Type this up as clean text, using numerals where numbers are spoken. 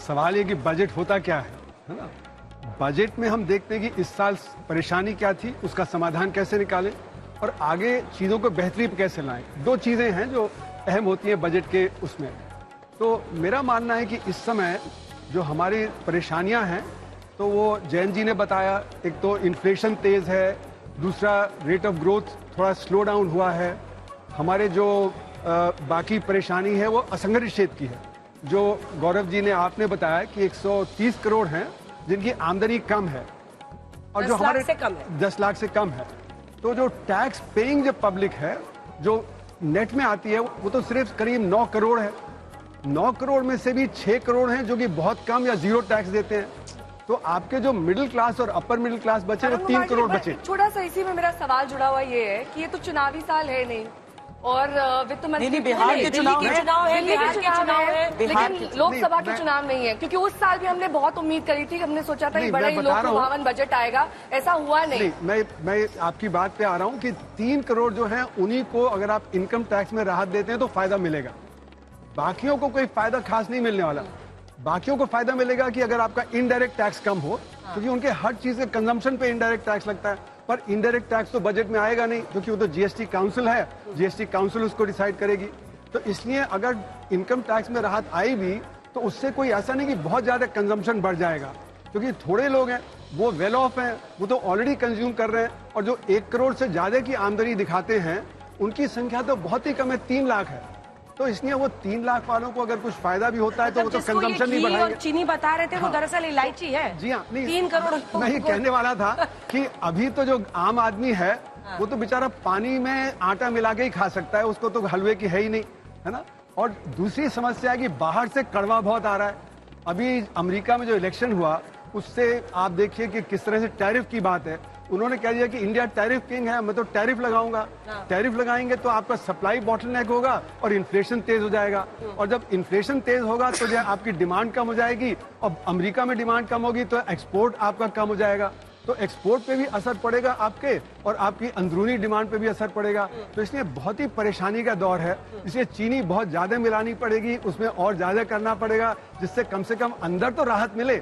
सवाल ये कि बजट होता क्या है ना। बजट में हम देखते हैं कि इस साल परेशानी क्या थी, उसका समाधान कैसे निकालें और आगे चीज़ों को बेहतरी पे कैसे लाएं। दो चीज़ें हैं जो अहम होती हैं बजट के उसमें। तो मेरा मानना है कि इस समय जो हमारी परेशानियां हैं, तो वो जैन जी ने बताया, एक तो इन्फ्लेशन तेज़ है, दूसरा रेट ऑफ ग्रोथ थोड़ा स्लो डाउन हुआ है। हमारे जो बाकी परेशानी है वो असंगठित क्षेत्र की है, जो गौरव जी ने आपने बताया कि 130 करोड़ हैं जिनकी आमदनी कम है और जो हमारे 10 लाख से कम है। तो जो टैक्स पेइंग जो पब्लिक है जो नेट में आती है वो तो सिर्फ करीब 9 करोड़ है। 9 करोड़ में से भी 6 करोड़ हैं जो कि बहुत कम या जीरो टैक्स देते हैं। तो आपके जो मिडिल क्लास और अपर मिडिल क्लास बचे वो 3 करोड़ बचे। थोड़ा सा इसी में मेरा सवाल जुड़ा हुआ ये है कि ये तो चुनावी साल है नहीं, और वित्त मंत्री बिहार के चुनाव है, लेकिन लोकसभा के चुनाव नहीं है, क्योंकि उस साल भी हमने बहुत उम्मीद करी थी, हमने सोचा था बड़ा ही लोकलुभावन बजट आएगा, ऐसा हुआ नहीं। मैं आपकी बात पे आ रहा हूँ कि 3 करोड़ जो है उन्हीं को अगर आप इनकम टैक्स में राहत देते हैं तो फायदा मिलेगा, बाकियों को कोई फायदा खास नहीं मिलने वाला। बाकियों को फायदा मिलेगा कि अगर आपका इनडायरेक्ट टैक्स कम हो, क्योंकि उनके हर चीज के कंजम्पशन पे इनडायरेक्ट टैक्स लगता है, पर इनडायरेक्ट टैक्स तो बजट में आएगा नहीं, क्योंकि वो तो जीएसटी काउंसिल है, जीएसटी काउंसिल उसको डिसाइड करेगी। तो इसलिए अगर इनकम टैक्स में राहत आई भी तो उससे कोई ऐसा नहीं कि बहुत ज्यादा कंजम्पशन बढ़ जाएगा, क्योंकि थोड़े लोग हैं वो वेल ऑफ हैं, वो तो ऑलरेडी कंज्यूम कर रहे हैं, और जो 1 करोड़ से ज्यादा की आमदनी दिखाते हैं उनकी संख्या तो बहुत ही कम है, 3 लाख है। तो इसलिए वो 3 लाख वालों को अगर कुछ फायदा भी होता है तो वो तो कंजम्पशन नहीं बढ़ाएंगे। चीनी बता रहे थे वो दरअसल इलायची है। जी हाँ, 3 करोड़ मैं ये कहने वाला था कि अभी तो जो आम आदमी है वो तो बेचारा पानी में आटा मिला के ही खा सकता है, उसको तो हलवे की है ही नहीं, है ना। और दूसरी समस्या है कि बाहर से कड़वा बहुत आ रहा है। अभी अमेरिका में जो इलेक्शन हुआ उससे आप देखिए कि किस तरह से टैरिफ की बात है। उन्होंने कह दिया कि इंडिया टैरिफ किंग है, मैं तो टैरिफ लगाऊंगा। टैरिफ लगाएंगे तो आपका सप्लाई बॉटलनेक होगा और इन्फ्लेशन तेज हो जाएगा, और जब इन्फ्लेशन तेज होगा तो जो आपकी डिमांड कम हो जाएगी, और अमेरिका में डिमांड कम होगी तो एक्सपोर्ट आपका कम हो जाएगा, तो एक्सपोर्ट पे भी असर पड़ेगा आपके, और आपकी अंदरूनी डिमांड पे भी असर पड़ेगा। तो इसलिए बहुत ही परेशानी का दौर है, इसलिए चीनी बहुत ज्यादा मिलानी पड़ेगी, उसमें और ज्यादा करना पड़ेगा, जिससे कम से कम अंदर तो राहत मिले।